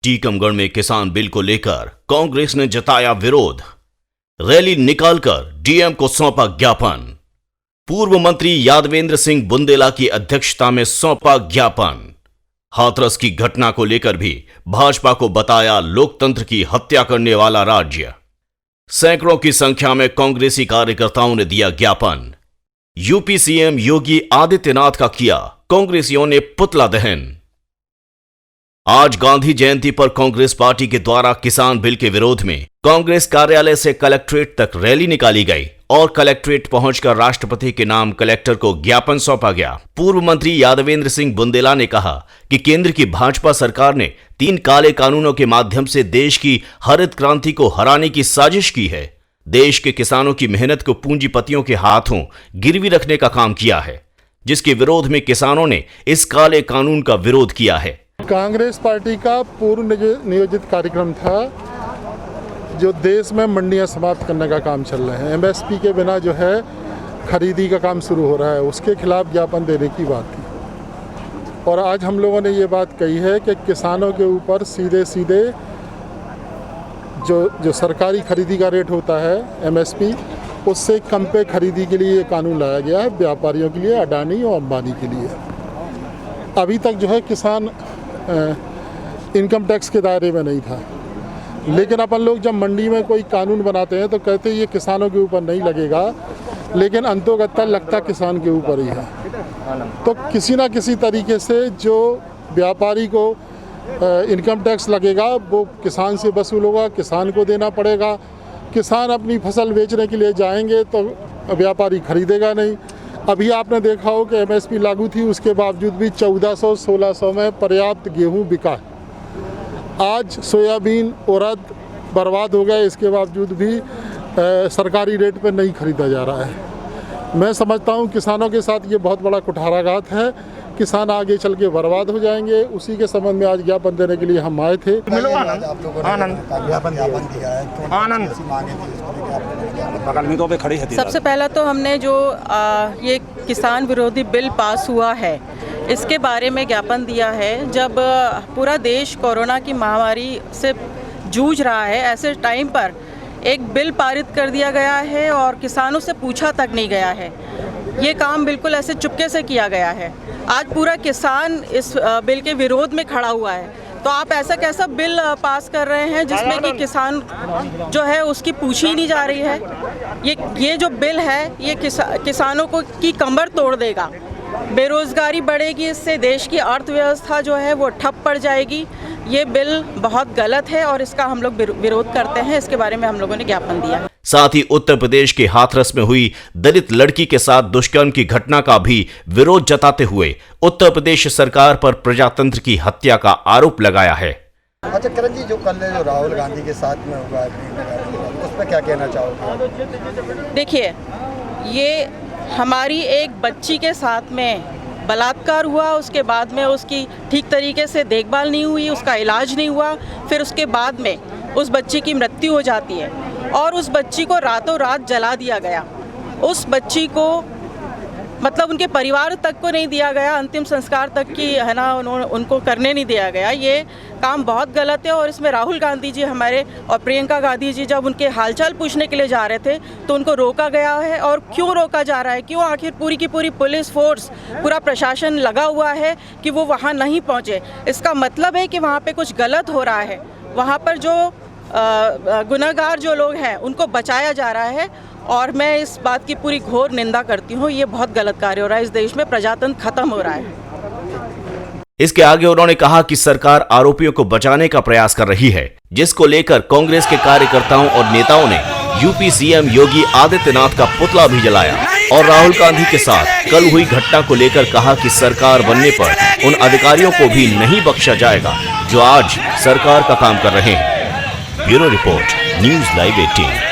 टीकमगढ़ में किसान बिल को लेकर कांग्रेस ने जताया विरोध। रैली निकालकर डीएम को सौंपा ज्ञापन। पूर्व मंत्री यादवेंद्र सिंह बुंदेला की अध्यक्षता में सौंपा ज्ञापन। हाथरस की घटना को लेकर भी भाजपा को बताया लोकतंत्र की हत्या करने वाला राज्य। सैकड़ों की संख्या में कांग्रेसी कार्यकर्ताओं ने दिया ज्ञापन। यूपी सीएम योगी आदित्यनाथ का किया कांग्रेसियों ने पुतला दहन। आज गांधी जयंती पर कांग्रेस पार्टी के द्वारा किसान बिल के विरोध में कांग्रेस कार्यालय से कलेक्ट्रेट तक रैली निकाली गई और कलेक्ट्रेट पहुंचकर राष्ट्रपति के नाम कलेक्टर को ज्ञापन सौंपा गया। पूर्व मंत्री यादवेंद्र सिंह बुंदेला ने कहा कि केंद्र की भाजपा सरकार ने 3 काले कानूनों के माध्यम से देश की हरित क्रांति को हराने की साजिश की है। देश के किसानों की मेहनत को पूंजीपतियों के हाथों गिरवी रखने का काम किया है, जिसके विरोध में किसानों ने इस काले कानून का विरोध किया है। कांग्रेस पार्टी का पूर्व नियोजित कार्यक्रम था जो देश में मंडियां समाप्त करने का काम चल रहे हैं। एमएसपी के बिना जो है खरीदी का काम शुरू हो रहा है, उसके खिलाफ ज्ञापन देने की बात थी। और आज हम लोगों ने ये बात कही है कि किसानों के ऊपर सीधे सीधे जो सरकारी खरीदी का रेट होता है एमएसपी, उससे कम पे खरीदी के लिए ये कानून लाया गया है, व्यापारियों के लिए, अडानी और अंबानी के लिए। अभी तक जो है किसान इनकम टैक्स के दायरे में नहीं था, लेकिन अपन लोग जब मंडी में कोई कानून बनाते हैं तो कहते हैं ये किसानों के ऊपर नहीं लगेगा, लेकिन अंतोगत्ता लगता किसान के ऊपर ही है। तो किसी ना किसी तरीके से जो व्यापारी को इनकम टैक्स लगेगा वो किसान से वसूल होगा, किसान को देना पड़ेगा। किसान अपनी फसल बेचने के लिए जाएंगे तो व्यापारी खरीदेगा नहीं। अभी आपने देखा हो कि एमएसपी लागू थी, उसके बावजूद भी 1400-1600 में पर्याप्त गेहूं बिका। आज सोयाबीन, उड़द बर्बाद हो गए, इसके बावजूद भी सरकारी रेट पर नहीं खरीदा जा रहा है। मैं समझता हूं किसानों के साथ ये बहुत बड़ा कुठाराघात है। किसान आगे चल के बर्बाद हो जाएंगे। उसी के संबंध में आज ज्ञापन देने के लिए हम आए थे। सबसे पहला तो हमने जो ये किसान विरोधी बिल पास हुआ है, इसके बारे में ज्ञापन दिया है। जब पूरा देश कोरोना की महामारी से जूझ रहा है, ऐसे टाइम पर एक बिल पारित कर दिया गया है और किसानों से पूछा तक नहीं गया है। ये काम बिल्कुल ऐसे चुपके से किया गया है। आज पूरा किसान इस बिल के विरोध में खड़ा हुआ है, तो आप ऐसा कैसा बिल पास कर रहे हैं जिसमें कि किसान जो है उसकी पूछी ही नहीं जा रही है। ये जो बिल है ये किसानों को की कमर तोड़ देगा। बेरोजगारी बढ़ेगी, इससे देश की अर्थव्यवस्था जो है वो ठप पड़ जाएगी। ये बिल बहुत गलत है और इसका हम लोग विरोध करते हैं। इसके बारे में हम लोगों ने ज्ञापन दिया है। साथ ही उत्तर प्रदेश के हाथरस में हुई दलित लड़की के साथ दुष्कर्म की घटना का भी विरोध जताते हुए उत्तर प्रदेश सरकार पर प्रजातंत्र की हत्या का आरोप लगाया है। अच्छा किरण जी, जो कल जो राहुल गांधी के साथ में हुआ उस पर क्या कहना चाहोगे? देखिए, ये हमारी एक बच्ची के साथ में बलात्कार हुआ, उसके बाद में उसकी ठीक तरीके से देखभाल नहीं हुई, उसका इलाज नहीं हुआ, फिर उसके बाद में उस बच्ची की मृत्यु हो जाती है और उस बच्ची को रातों रात जला दिया गया। उस बच्ची को मतलब उनके परिवार तक को नहीं दिया गया, अंतिम संस्कार तक की है ना उनको करने नहीं दिया गया। ये काम बहुत गलत है और इसमें राहुल गांधी जी हमारे और प्रियंका गांधी जी जब उनके हालचाल पूछने के लिए जा रहे थे तो उनको रोका गया है। और क्यों रोका जा रहा है, क्यों आखिर पूरी की पूरी पुलिस फोर्स, पूरा प्रशासन लगा हुआ है कि वो वहाँ नहीं पहुँचे? इसका मतलब है कि वहाँ पे कुछ गलत हो रहा है। वहाँ पर जो गुनहगार जो लोग हैं उनको बचाया जा रहा है और मैं इस बात की पूरी घोर निंदा करती हूँ। ये बहुत गलत कार्य हो रहा है, इस देश में प्रजातंत्र खत्म हो रहा है। इसके आगे उन्होंने कहा कि सरकार आरोपियों को बचाने का प्रयास कर रही है, जिसको लेकर कांग्रेस के कार्यकर्ताओं और नेताओं ने यूपी सीएम योगी आदित्यनाथ का पुतला भी जलाया और राहुल गांधी के साथ कल हुई घटना को लेकर कहा कि सरकार बनने पर उन अधिकारियों को भी नहीं बख्शा जाएगा जो आज सरकार का काम कर रहे हैं। Bureau report, news live 18।